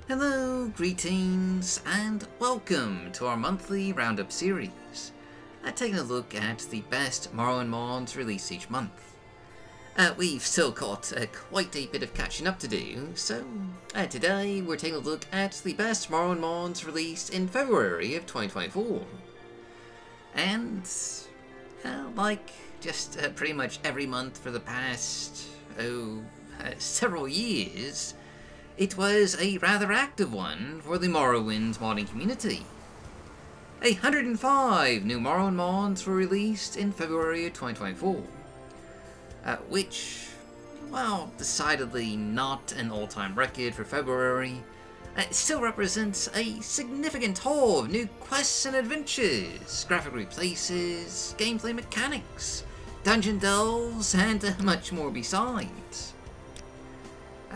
Hello, greetings, and welcome to our monthly roundup series, taking a look at the best Morrowind mods released each month. We've still got quite a bit of catching up to do, so today we're taking a look at the best Morrowind mods released in February of 2024. And, like just pretty much every month for the past, several years, it was a rather active one for the Morrowind modding community. 105 new Morrowind mods were released in February of 2024, which, while decidedly not an all-time record for February, it still represents a significant haul of new quests and adventures, graphic replaces, gameplay mechanics, dungeon delves, and much more besides.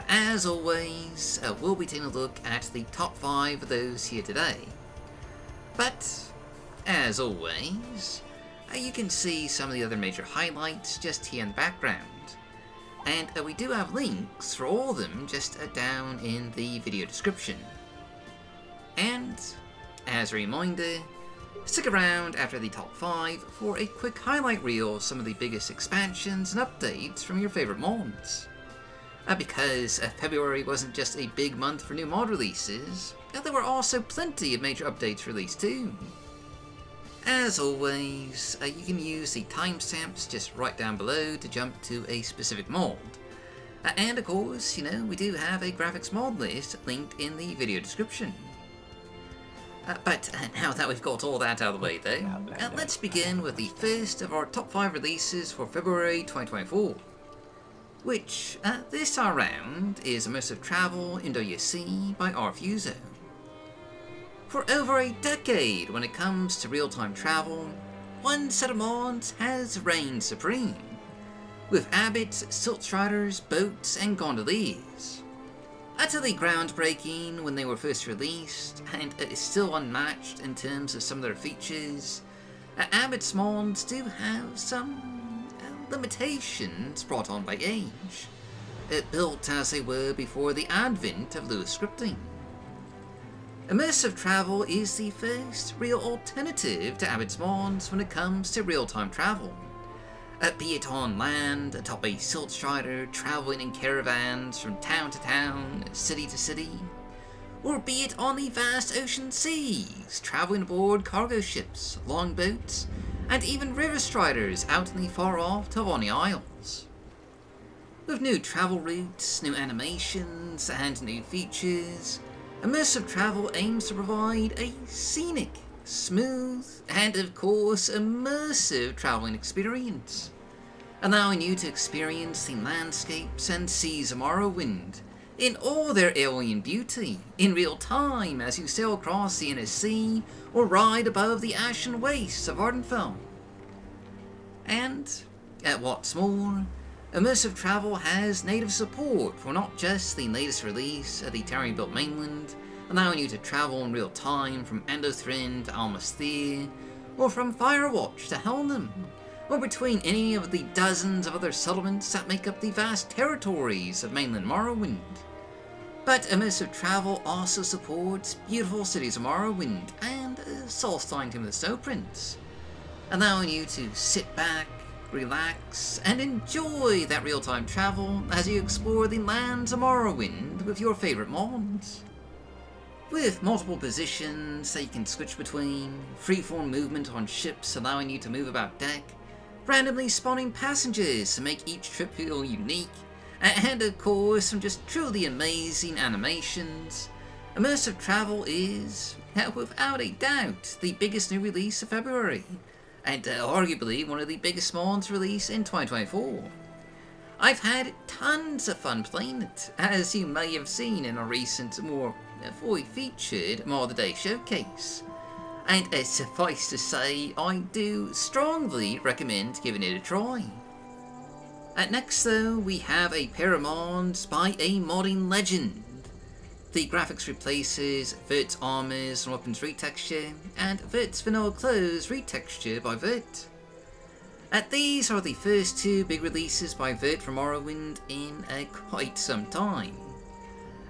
As always, we'll be taking a look at the top 5 of those here today. But, as always, you can see some of the other major highlights just here in the background. And we do have links for all of them just down in the video description. And, as a reminder, stick around after the top 5 for a quick highlight reel of some of the biggest expansions and updates from your favorite mods. Because February wasn't just a big month for new mod releases, there were also plenty of major updates released too. As always, you can use the timestamps just right down below to jump to a specific mod. And of course, we do have a graphics mod list linked in the video description. But now that we've got all that out of the way though, let's begin with the first of our top 5 releases for February 2024. Which, this time around, is Immersive Travel in Sea by rFuso. For over a decade when it comes to real-time travel, one set of mods has reigned supreme, with abbots, siltstriders, boats, and gondoliers. Utterly groundbreaking when they were first released, and it is still unmatched in terms of some of their features, abbots mods do have some limitations brought on by age, built as they were before the advent of Lua scripting. Immersive Travel is the first real alternative to Abbott's mods when it comes to real-time travel, be it on land, atop a siltstrider, traveling in caravans from town to town, city to city, or be it on the vast ocean seas, traveling aboard cargo ships, longboats, and even river striders out in the far-off Telvanni Isles. With new travel routes, new animations, and new features, Immersive Travel aims to provide a scenic, smooth, and of course immersive traveling experience, allowing you to experience the landscapes and seas of Morrowind in all their alien beauty, in real time as you sail across the inner sea or ride above the ashen wastes of Ardenfell. And, what's more, Immersive Travel has native support for not just the latest release of the Tarion-built mainland, allowing you to travel in real time from Andothrin to Almasthir, or from Firewatch to Helnum, or between any of the dozens of other settlements that make up the vast territories of mainland Morrowind. But Immersive Travel also supports beautiful cities of Morrowind and Solstheim Tomb of the Snow Prince, allowing you to sit back, relax, and enjoy that real-time travel as you explore the lands of Morrowind with your favorite mods. With multiple positions that you can switch between, freeform movement on ships allowing you to move about deck, randomly spawning passengers to make each trip feel unique, and of course some just truly amazing animations, Immersive Travel is, without a doubt, the biggest new release of February, and arguably one of the biggest mods released in 2024. I've had tons of fun playing it, as you may have seen in a recent, more fully featured Mod of the Day showcase. And suffice to say, I do strongly recommend giving it a try. Next though, we have a pair of mods by a modding legend. The graphics replaces Vert's armors and weapons retexture, and Vert's vanilla clothes retexture by Vert. These are the first 2 big releases by Vert for Morrowind in quite some time.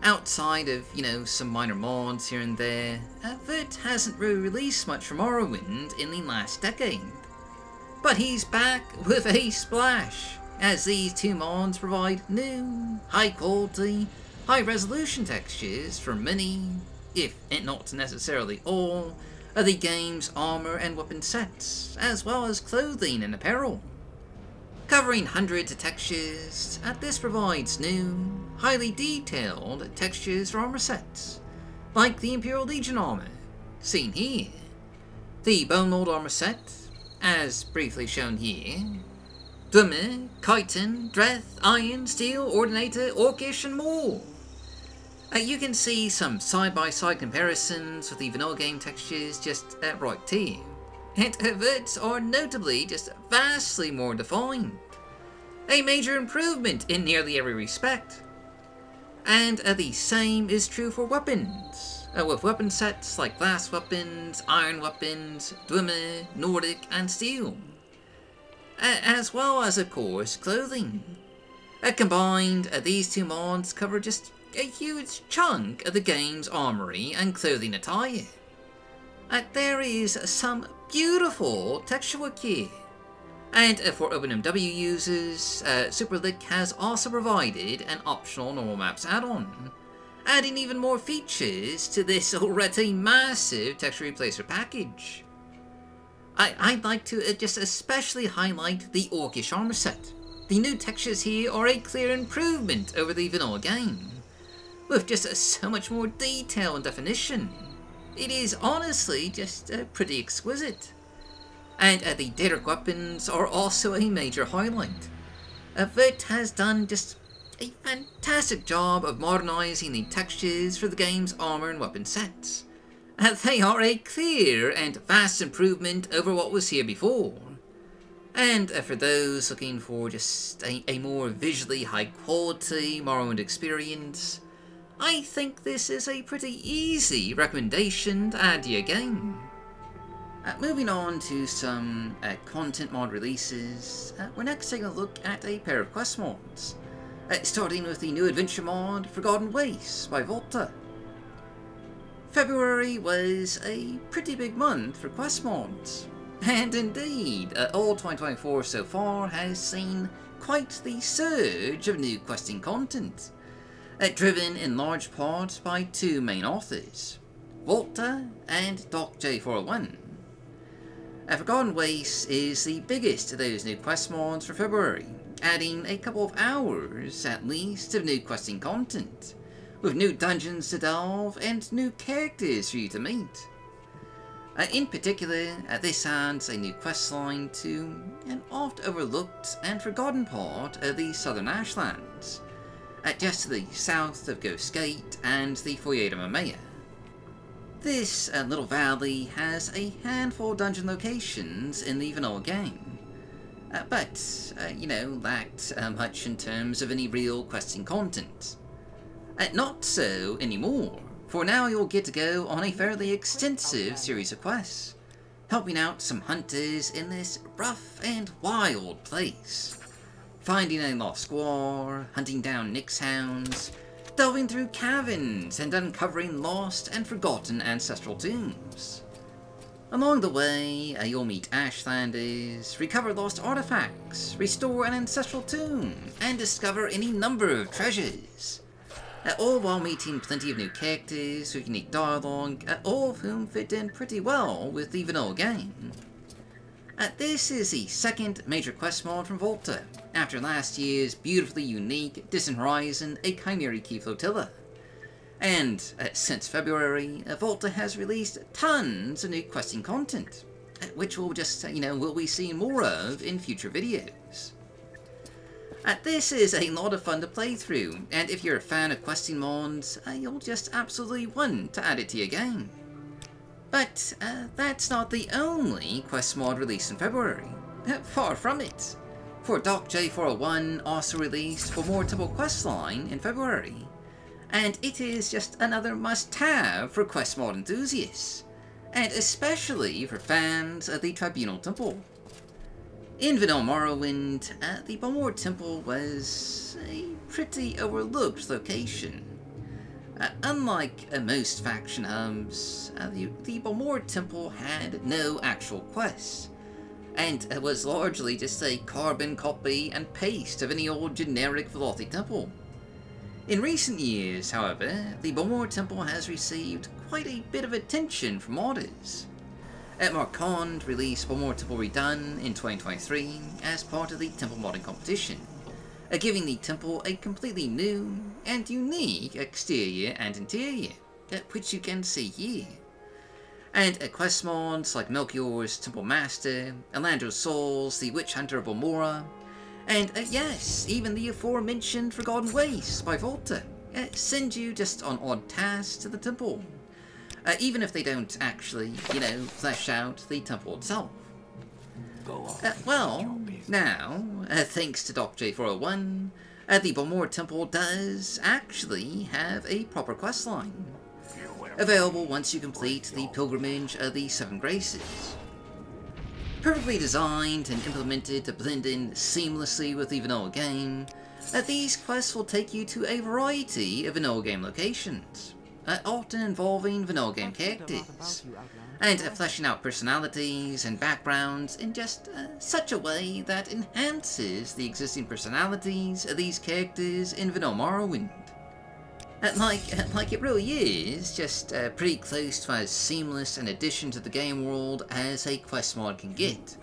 Outside of, some minor mods here and there, Vert hasn't really released much from Morrowind in the last decade. But he's back with a splash, as these two mods provide new, high quality, high resolution textures for many, if not necessarily all, of the game's armor and weapon sets, as well as clothing and apparel. Covering hundreds of textures, this provides new, highly detailed textures for armor sets, like the Imperial Legion armor, seen here, the Bone Lord armor set, as briefly shown here, Dwemer, Chiton, Dreth, Iron, Steel, Ordinator, Orcish, and more. You can see some side-by-side comparisons with the vanilla game textures just right here. And Vert's are notably just vastly more defined. A major improvement in nearly every respect. And the same is true for weapons, with weapon sets like glass weapons, iron weapons, Dwemer, Nordic, and steel. As well as, of course, clothing. Combined, these two mods cover just a huge chunk of the game's armory and clothing attire. There is some beautiful texture work here. And for OpenMW users, Superlick has also provided an optional normal maps add-on, adding even more features to this already massive texture replacer package. I'd like to just especially highlight the Orcish armor set. The new textures here are a clear improvement over the vanilla game, with just so much more detail and definition. It is honestly just pretty exquisite. And the Daedric weapons are also a major highlight. Vert has done just a fantastic job of modernizing the textures for the game's armor and weapon sets. They are a clear and vast improvement over what was here before. And for those looking for just a more visually high quality Morrowind experience, I think this is a pretty easy recommendation to add to your game. Moving on to some content mod releases, we're next taking a look at a pair of quest mods, starting with the new adventure mod Forgotten Wastes by Volta. February was a pretty big month for quest mods, and indeed, all 2024 so far has seen quite the surge of new questing content, driven in large part by two main authors, Volta and DocJ401. Forgotten Wastes is the biggest of those new quest mods for February, adding a couple of hours at least of new questing content, with new dungeons to delve and new characters for you to meet. In particular, this adds a new questline to an oft overlooked and forgotten part of the Southern Ashlands, just to the south of Ghost Gate and the Foyer de Mimea. This little valley has a handful of dungeon locations in the vanilla game, but, lacked much in terms of any real questing content. Not so anymore, for now you'll get to go on a fairly extensive series of quests, helping out some hunters in this rough and wild place, finding a lost squaw, hunting down Nyx hounds, delving through caverns and uncovering lost and forgotten ancestral tombs. Along the way, you'll meet Ashlanders, recover lost artifacts, restore an ancestral tomb, and discover any number of treasures. All while meeting plenty of new characters with unique dialogue, all of whom fit in pretty well with the vanilla game. This is the second major quest mod from Volta, after last year's beautifully unique Distant Horizon A Chimera Key Flotilla. And since February, Volta has released tons of new questing content, which we'll just, we'll be seeing more of in future videos. This is a lot of fun to play through, and if you're a fan of questing mods, you'll just absolutely want to add it to your game. But that's not the only quest mod released in February. Far from it. For DocJ401 also released for more Temple questline in February, and it is just another must-have for quest mod enthusiasts, and especially for fans of the Tribunal Temple. In vanilla Morrowind, the Balmorra Temple was a pretty overlooked location, Unlike most faction hubs, the Balmorra Temple had no actual quests, and was largely just a carbon copy and paste of any old generic Velothi temple. In recent years, however, the Balmorra Temple has received quite a bit of attention from modders. Marquand released Balmorra Temple Redone in 2023 as part of the temple modding competition, giving the temple a completely new and unique exterior and interior, which you can see here. And quest mods like Melchior's Temple Master, Elandro's Souls, the Witch Hunter of Balmorra, and yes, even the aforementioned Forgotten Wastes by Volta send you just on odd tasks to the temple, even if they don't actually, flesh out the temple itself. Well, now, thanks to Doc J401, the Balmorra Temple does actually have a proper questline, available once you complete the Pilgrimage of the Seven Graces. Perfectly designed and implemented to blend in seamlessly with the vanilla game, these quests will take you to a variety of vanilla game locations, often involving vanilla game characters, and fleshing out personalities and backgrounds in just such a way that enhances the existing personalities of these characters in Vanilla Morrowind. Like it really is just pretty close to as seamless an addition to the game world as a quest mod can get.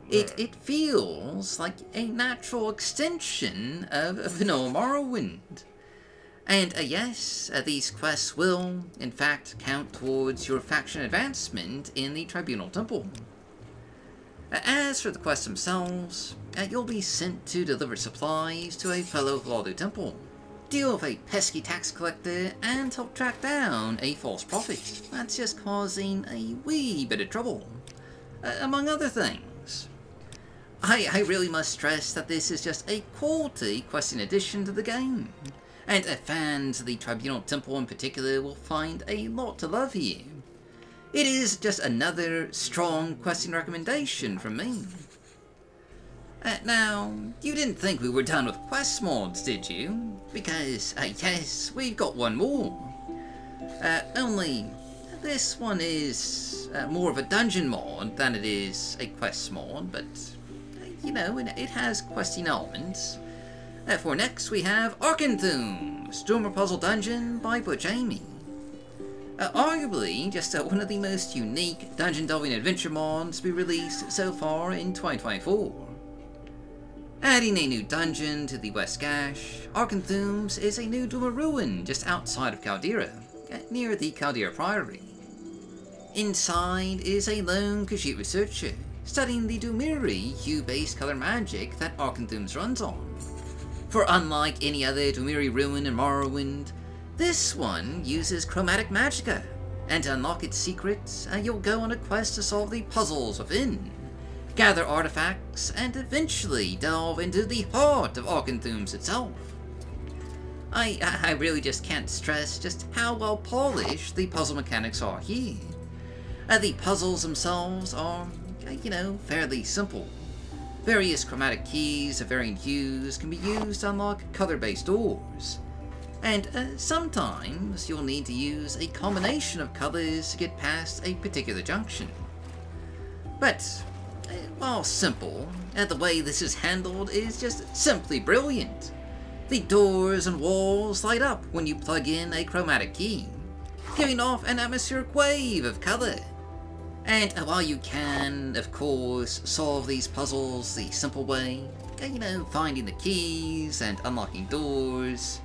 It feels like a natural extension of Vanilla Morrowind. And yes, these quests will, in fact, count towards your faction advancement in the Tribunal Temple. As for the quests themselves, you'll be sent to deliver supplies to a fellow Hlaalu temple, deal with a pesky tax collector, and help track down a false prophet that's just causing a wee bit of trouble, among other things. I really must stress that this is just a quality questing addition to the game, and fans of the Tribunal Temple in particular will find a lot to love here. It is just another strong questing recommendation from me. Now, you didn't think we were done with quest mods, did you? Because, yes, we've got one more. Only, this one is more of a dungeon mod than it is a quest mod, but, it has questing elements. For next, we have Arkenthum, Stormer Puzzle Dungeon by Butch Amy. Arguably, just one of the most unique dungeon delving adventure mods to be released so far in 2024. Adding a new dungeon to the West Gash, Arkenthum's is a new Duma ruin just outside of Caldera, near the Caldera Priory. Inside is a lone Khajiit researcher, studying the Dumiri hue-based color magic that Arkenthum's runs on. For unlike any other Dumiri ruin in Morrowind, this one uses chromatic magicka, and to unlock its secrets, you'll go on a quest to solve the puzzles within, gather artifacts, and eventually delve into the heart of Arkenthum's itself. I really just can't stress just how well polished the puzzle mechanics are here. The puzzles themselves are, fairly simple. Various chromatic keys of varying hues can be used to unlock color-based doors, and sometimes you'll need to use a combination of colors to get past a particular junction. But, while simple, the way this is handled is just simply brilliant. The doors and walls light up when you plug in a chromatic key, giving off an atmospheric wave of color. And while you can, of course, solve these puzzles the simple way, finding the keys and unlocking doors,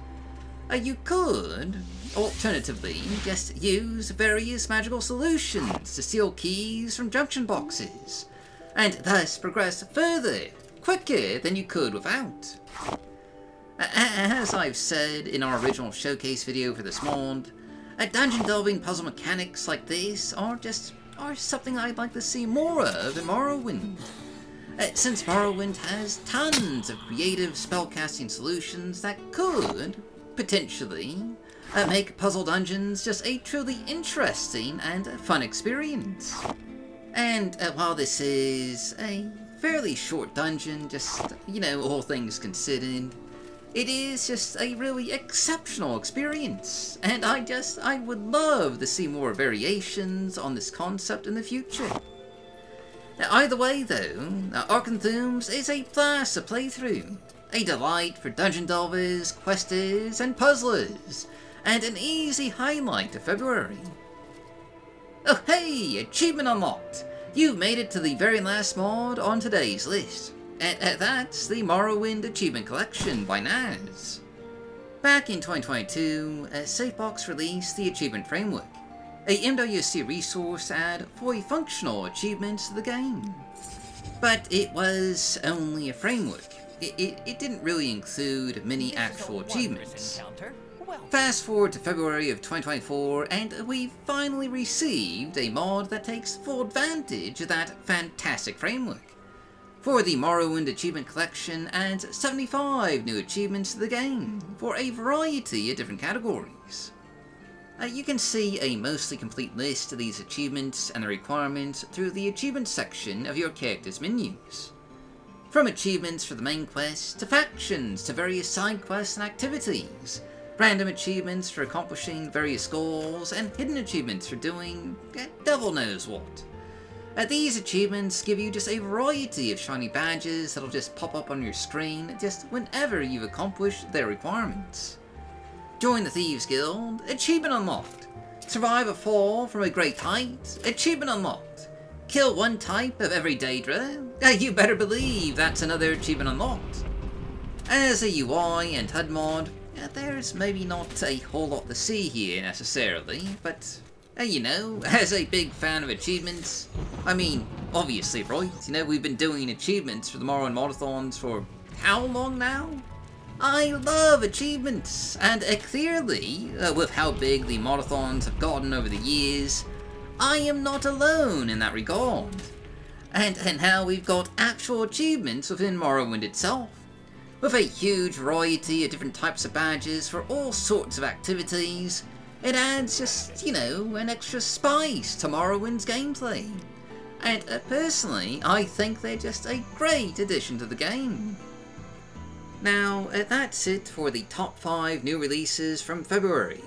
you could, alternatively, just use various magical solutions to steal keys from junction boxes, and thus progress further, quicker than you could without. As I've said in our original showcase video for this mod, dungeon delving puzzle mechanics like this are something I'd like to see more of in Morrowind. Since Morrowind has tons of creative spellcasting solutions that could, potentially, make puzzle dungeons just a truly interesting and fun experience. And while this is a fairly short dungeon, just, all things considered, It is just a really exceptional experience, and I would love to see more variations on this concept in the future. Now, either way though, Ark Entombed is a blast to play through, a delight for dungeon delvers, questers, and puzzlers, and an easy highlight of February. Oh hey, achievement unlocked! You've made it to the very last mod on today's list. And that's the Morrowind Achievement Collection by Naz. Back in 2022, Safebox released the Achievement Framework, a MWC resource to add fully functional achievements to the game. But it was only a framework. It didn't really include many actual achievements. Fast forward to February of 2024, and we finally received a mod that takes full advantage of that fantastic framework. For the Morrowind Achievement Collection adds 75 new achievements to the game, for a variety of different categories. You can see a mostly complete list of these achievements and the requirements through the achievements section of your character's menus. From achievements for the main quest, to factions, to various side quests and activities, random achievements for accomplishing various goals, and hidden achievements for doing devil knows what. These achievements give you just a variety of shiny badges that'll just pop up on your screen just whenever you've accomplished their requirements. Join the Thieves Guild, achievement unlocked. Survive a fall from a great height, achievement unlocked. Kill one type of every Daedra, you better believe that's another achievement unlocked. As a UI and HUD mod, there's maybe not a whole lot to see here necessarily, but you know, as a big fan of achievements, I mean, obviously, right? You know, we've been doing achievements for the Morrowind Modathons for how long now? I love achievements, and clearly, with how big the Modathons have gotten over the years, I am not alone in that regard. And how we've got actual achievements within Morrowind itself, with a huge variety of different types of badges for all sorts of activities. It adds just, you know, an extra spice to Morrowind's gameplay. And personally, I think they're just a great addition to the game. Now, that's it for the top 5 new releases from February.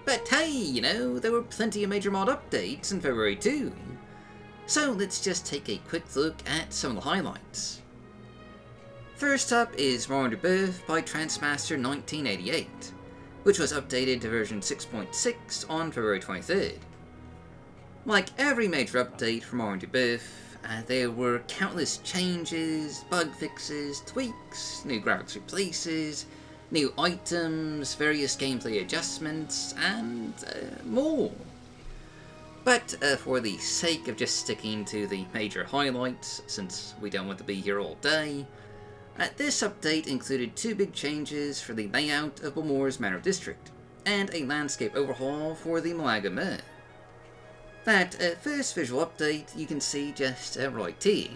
But hey, you know, there were plenty of major mod updates in February too. So let's just take a quick look at some of the highlights. First up is Morrowind Rebirth by Transmaster 1988. Which was updated to version 6.6 on February 23rd. Like every major update for Morrowind Rebirth, there were countless changes, bug fixes, tweaks, new graphics replaces, new items, various gameplay adjustments, and more. But for the sake of just sticking to the major highlights, since we don't want to be here all day, this update included 2 big changes for the layout of Balmorra's Manor District, and a landscape overhaul for the Malaga Mer. That first visual update you can see just right here,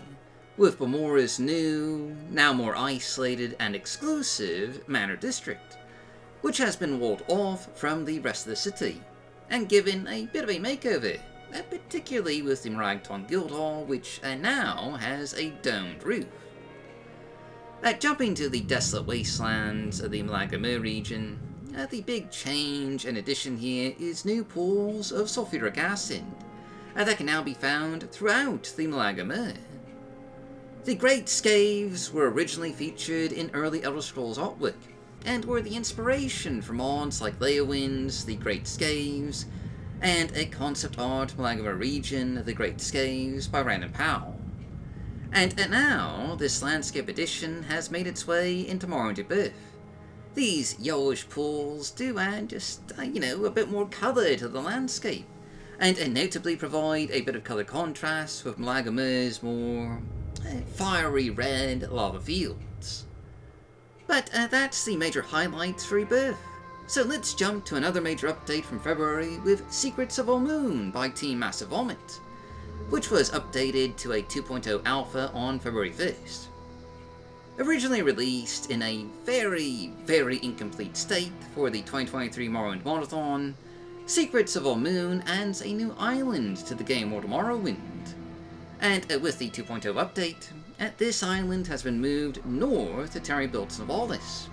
with Balmorra's new, now more isolated and exclusive Manor District, which has been walled off from the rest of the city, and given a bit of a makeover, particularly with the Moragton Guildhall, which now has a domed roof. Jumping to the desolate wastelands of the Malaga Mer region, the big change and addition here is new pools of sulfuric acid that can now be found throughout the Malaga Mer. The Great Scaves were originally featured in early Elder Scrolls artwork, and were the inspiration for mods like Leowind's The Great Scaves, and a concept art Malaga Mer region, The Great Scaves by Random Powell. And now, this landscape edition has made its way into Morrowind Rebirth. These yellowish pools do add just, you know, a bit more colour to the landscape, and notably provide a bit of colour contrast with Malaga Mer's more fiery red lava fields. But that's the major highlights for Rebirth. So let's jump to another major update from February with Secrets of Olmûn by Team Massive Vomit, which was updated to a 2.0 alpha on February 1st. Originally released in a very, very incomplete state for the 2023 Morrowind Modathon, Secrets of Olmûn adds a new island to the game world of Morrowind. And with the 2.0 update, this island has been moved north to Terry Built Navalis.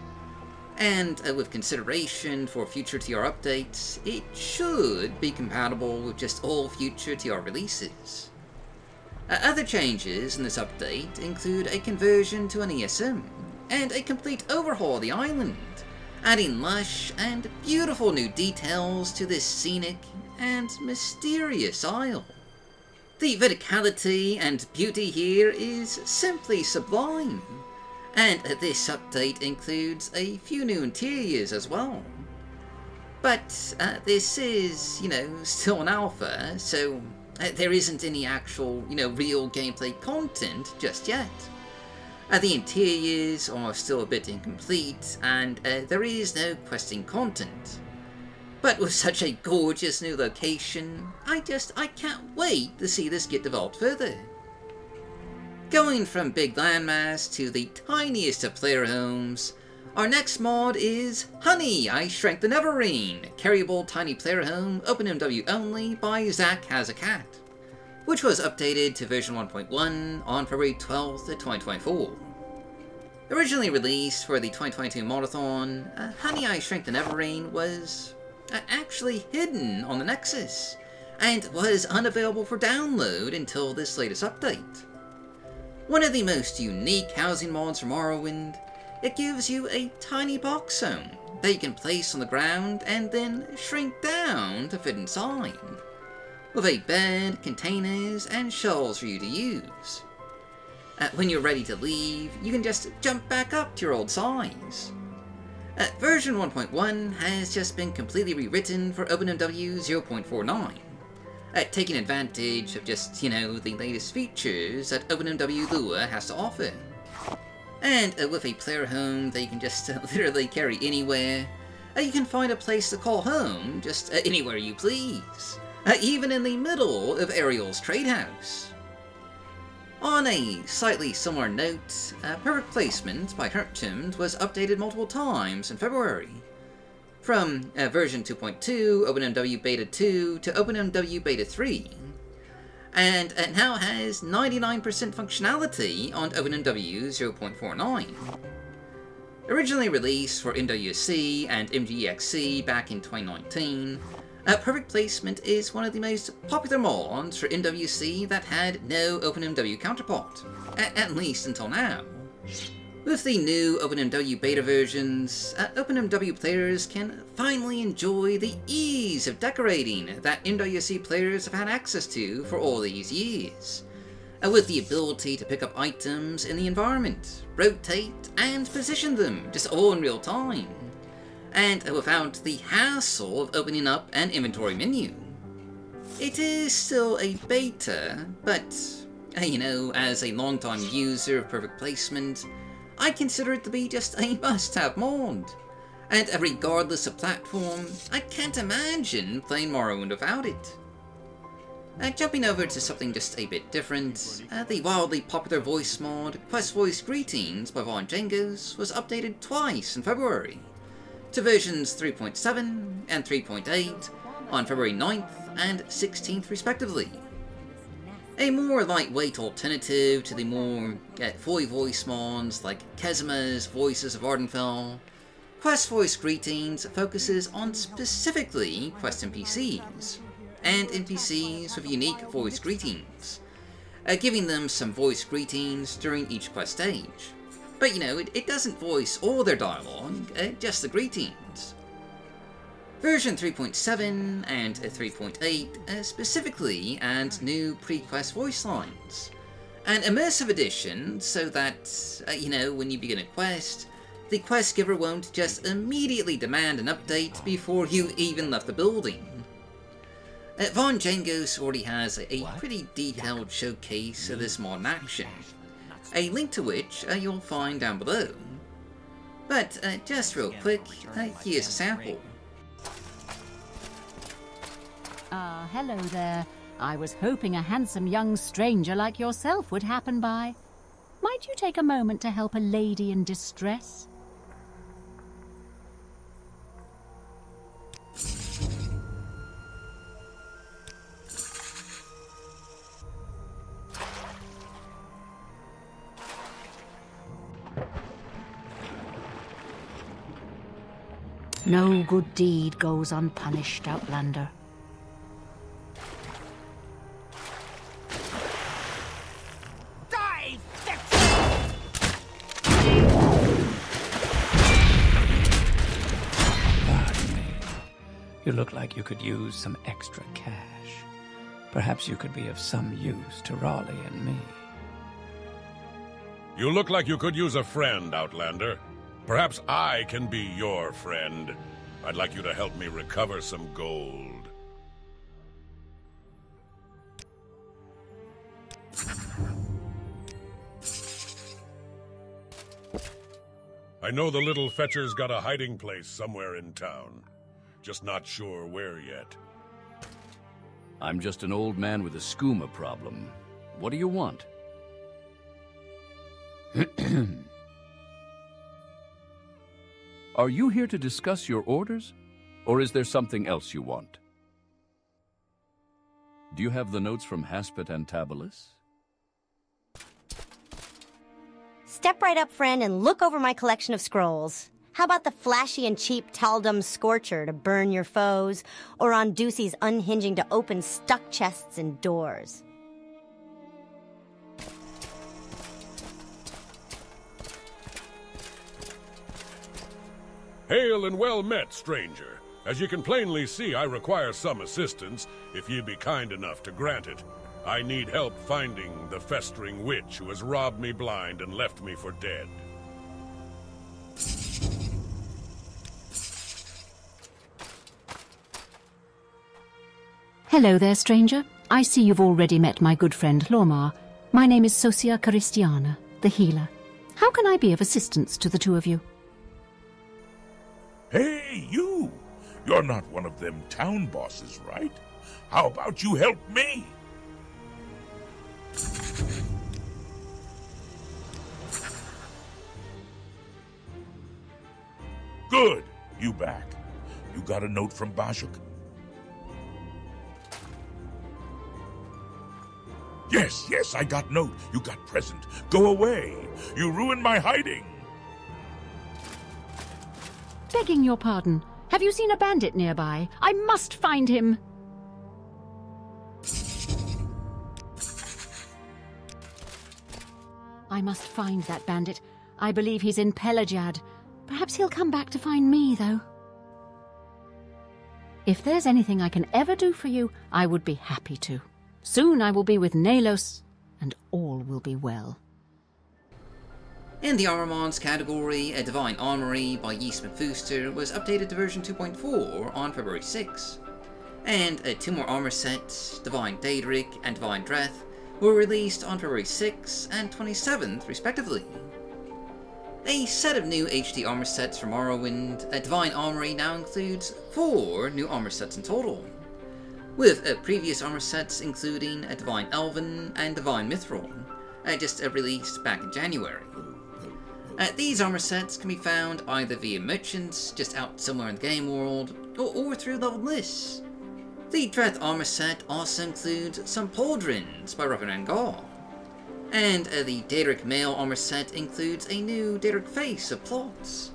And with consideration for future TR updates, it should be compatible with just all future TR releases. Other changes in this update include a conversion to an ESM, and a complete overhaul of the island, adding lush and beautiful new details to this scenic and mysterious isle. The verticality and beauty here is simply sublime, and this update includes a few new interiors as well. But this is, still an alpha, so there isn't any actual, real gameplay content just yet. The interiors are still a bit incomplete, and there is no questing content. But with such a gorgeous new location, I can't wait to see this get developed further. Going from big landmass to the tiniest of player homes, our next mod is Honey, I Shrank the Neverine, carryable tiny player home, OpenMW only, by Zach Has a Cat, which was updated to version 1.1 on February 12th, 2024. Originally released for the 2022 Modathon, Honey, I Shrank the Neverine was actually hidden on the Nexus, and was unavailable for download until this latest update. One of the most unique housing mods from Morrowind, it gives you a tiny box home that you can place on the ground and then shrink down to fit inside, with a bed, containers, and shelves for you to use. When you're ready to leave, you can just jump back up to your old size. Version 1.1 has just been completely rewritten for OpenMW 0.49, taking advantage of just, the latest features that OpenMW Lua has to offer. And with a player home that you can just literally carry anywhere, you can find a place to call home just anywhere you please, even in the middle of Ariel's trade house. On a slightly similar note, Perfect Placement by Herptimed was updated multiple times in February, from version 2.2, OpenMW Beta 2, to OpenMW Beta 3, and it now has 99% functionality on OpenMW 0.49. Originally released for MWC and MGEXC back in 2019, Perfect Placement is one of the most popular mods for MWC that had no OpenMW counterpart, at least until now. With the new OpenMW beta versions, OpenMW players can finally enjoy the ease of decorating that MWC players have had access to for all these years, with the ability to pick up items in the environment, rotate, and position them just all in real time, and without the hassle of opening up an inventory menu. It is still a beta, but, as a longtime user of Perfect Placement, I consider it to be just a must-have mod, and regardless of platform, I can't imagine playing Morrowind without it. Jumping over to something just a bit different, the wildly popular voice mod, Quest Voice Greetings by Von Jangos, was updated twice in February, to versions 3.7 and 3.8 on February 9th and 16th respectively. A more lightweight alternative to the more fully voiced mods like Kezma's Voices of Ardenfell, Quest Voice Greetings focuses on specifically Quest NPCs, and NPCs with unique voice greetings, giving them some voice greetings during each quest stage. But it doesn't voice all their dialogue, just the greetings. Version 3.7 and 3.8 specifically add new pre-quest voice lines, an immersive edition so that, when you begin a quest, the quest giver won't just immediately demand an update before you even left the building. Von Jangos already has a pretty detailed showcase of this mod in action, a link to which you'll find down below. But just real quick, here's a sample. Hello there. I was hoping a handsome young stranger like yourself would happen by. Might you take a moment to help a lady in distress? No good deed goes unpunished, Outlander. Die, Pardon me. You look like you could use some extra cash. Perhaps you could be of some use to Raleigh and me. You look like you could use a friend, Outlander. Perhaps I can be your friend. I'd like you to help me recover some gold. I know the little fetcher's got a hiding place somewhere in town. Just not sure where yet. I'm just an old man with a skooma problem. What do you want? Are you here to discuss your orders? Or is there something else you want? Do you have the notes from Haspet Antabolus? Step right up, friend, and look over my collection of scrolls. How about the flashy and cheap Taldum Scorcher to burn your foes, or on Ducey's unhinging to open stuck chests and doors? Hail and well met, stranger. As you can plainly see, I require some assistance, if ye be kind enough to grant it. I need help finding the festering witch who has robbed me blind and left me for dead. Hello there, stranger. I see you've already met my good friend Hlormar. My name is Socia Caristiana, the healer. How can I be of assistance to the two of you? Hey, you! You're not one of them town bosses, right? How about you help me? Good! You back. You got a note from Bashuk? Yes, I got note. You got present. Go away. You ruined my hiding. Begging your pardon, have you seen a bandit nearby? I must find him! I must find that bandit. I believe he's in Pelajad. Perhaps he'll come back to find me, though. If there's anything I can ever do for you, I would be happy to. Soon I will be with Nalos, and all will be well. In the Armor Mods category, a Divine Armory by Yeastman Fooster was updated to version 2.4 on February 6. And two more armor sets, Divine Daedric and Divine Dreth, were released on February 6th and 27th respectively. A set of new HD armor sets from Morrowind, a Divine Armory now includes 4 new armor sets in total, with previous armor sets including a Divine Elven and Divine Mithril, just released back in January. These armor sets can be found either via merchants, just out somewhere in the game world, or through leveled lists. The Dreth armor set also includes some pauldrons by Robin Angar. And the Daedric male armor set includes a new Daedric face of plots.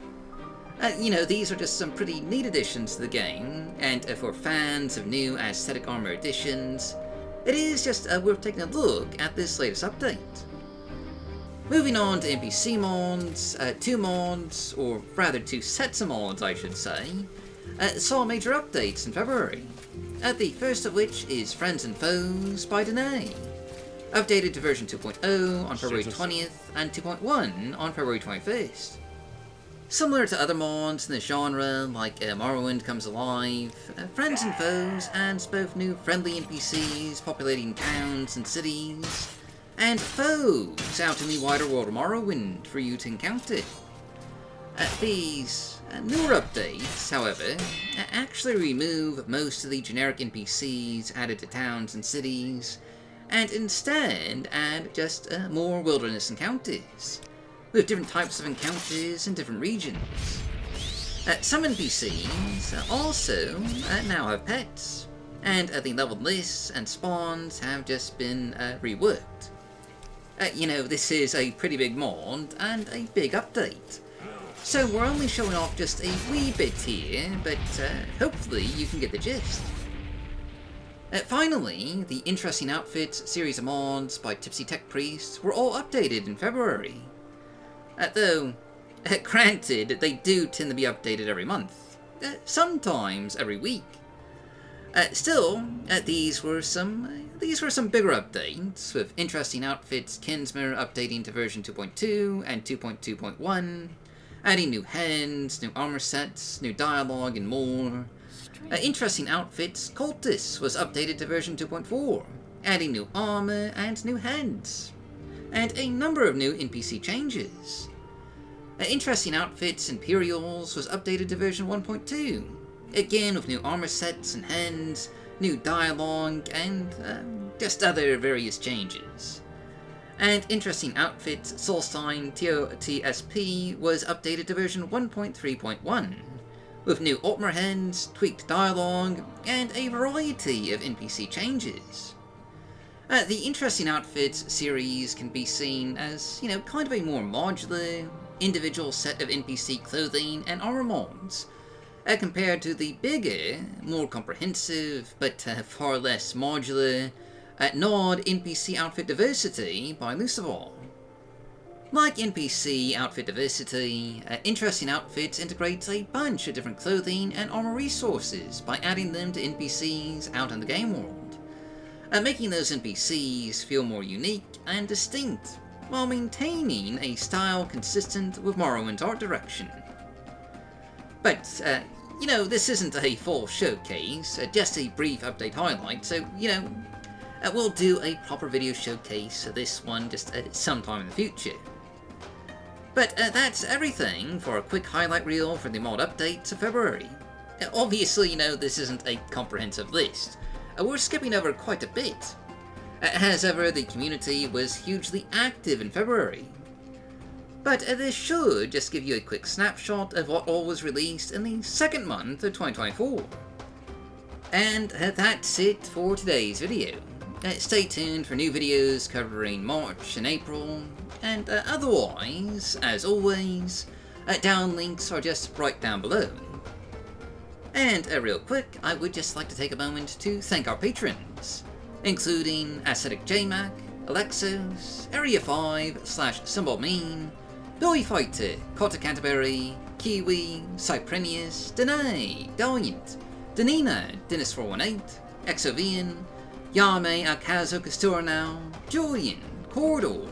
These are just some pretty neat additions to the game, and for fans of new aesthetic armor additions, it is just worth taking a look at this latest update. Moving on to NPC mods, 2 mods, or rather 2 sets of mods I should say, saw major updates in February. The first of which is Friends and Foes by Danae, updated to version 2.0 on February 20th and 2.1 on February 21st. Similar to other mods in the genre, like Morrowind Comes Alive, Friends and Foes adds both new friendly NPCs populating towns and cities, and foes out in the wider world of Morrowind for you to encounter. These newer updates, however, actually remove most of the generic NPCs added to towns and cities, and instead add just more wilderness encounters, with different types of encounters in different regions. Some NPCs also now have pets, and the leveled lists and spawns have just been reworked. This is a pretty big mod and a big update. So we're only showing off just a wee bit here, but hopefully you can get the gist. Finally, the Interesting Outfits series of mods by Tipsy Tech Priest were all updated in February. Though, granted, they do tend to be updated every month, sometimes every week. Still, these were some bigger updates, with Interesting Outfits Kinsmer updating to version 2.2 and 2.2.1, adding new hands, new armor sets, new dialogue, and more. Interesting Outfits Cultist was updated to version 2.4, adding new armor and new hands, and a number of new NPC changes. Interesting Outfits Imperials was updated to version 1.2, again with new armor sets and hands, new dialogue, and just other various changes. And Interesting Outfits Solstein TSP was updated to version 1.3.1, with new armor hands, tweaked dialogue, and a variety of NPC changes. The Interesting Outfits series can be seen as, kind of a more modular, individual set of NPC clothing and armor mods, compared to the bigger, more comprehensive, but far less modular, Nod NPC Outfit Diversity by Lucival. Like NPC Outfit Diversity, Interesting Outfits integrates a bunch of different clothing and armor resources by adding them to NPCs out in the game world, making those NPCs feel more unique and distinct, while maintaining a style consistent with Morrowind's art direction. But, this isn't a full showcase, just a brief update highlight, so, we'll do a proper video showcase of this one just sometime in the future. But that's everything for a quick highlight reel for the mod updates of February. Obviously, this isn't a comprehensive list. We're skipping over quite a bit. As ever, the community was hugely active in February. But this should just give you a quick snapshot of what all was released in the second month of 2024. And that's it for today's video. Stay tuned for new videos covering March and April, and otherwise, as always, down links are just right down below. And real quick, I would just like to take a moment to thank our patrons, including Ascetic JMac, Alexos, Area 5/SymbolMean, Billy Fighter, Cotta Canterbury, Kiwi, Cyprinius, Danae, Daliant, Danina, Dennis418, Exovian, Yame Akazo Castornau, Julian, Corridor,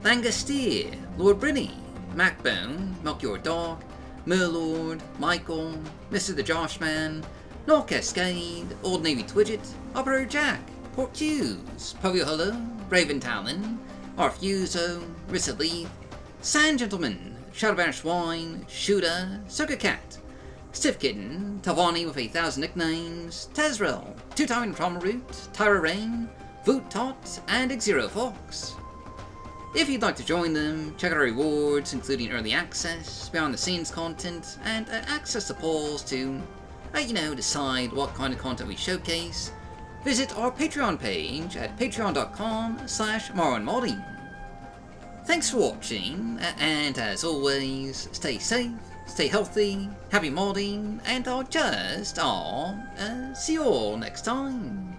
Langasteer, Lord Brinny, Macbone, Melchior Dog, Merlord, Michael, Mr. the Joshman, Knock Cascade, Old Navy Twidget, Operator Jack, Port Hughes, Povio Hello, Raven Talon, Arfuso, Rissa Leaf, Sand Gentleman, Shadowbash Wine, Shooter, Circuit Cat, Stiff Kitten, Tavani with 1,000 nicknames, Tezrel, Two-Time Trauma Root, Tyra Rain, Voot Tot, and Xero Fox. If you'd like to join them, check out our rewards, including early access, behind-the-scenes content, and access to polls to, decide what kind of content we showcase, visit our Patreon page at patreon.com/MorrowindModding. Thanks for watching, and as always, stay safe, stay healthy, happy modding, and I'll see you all next time.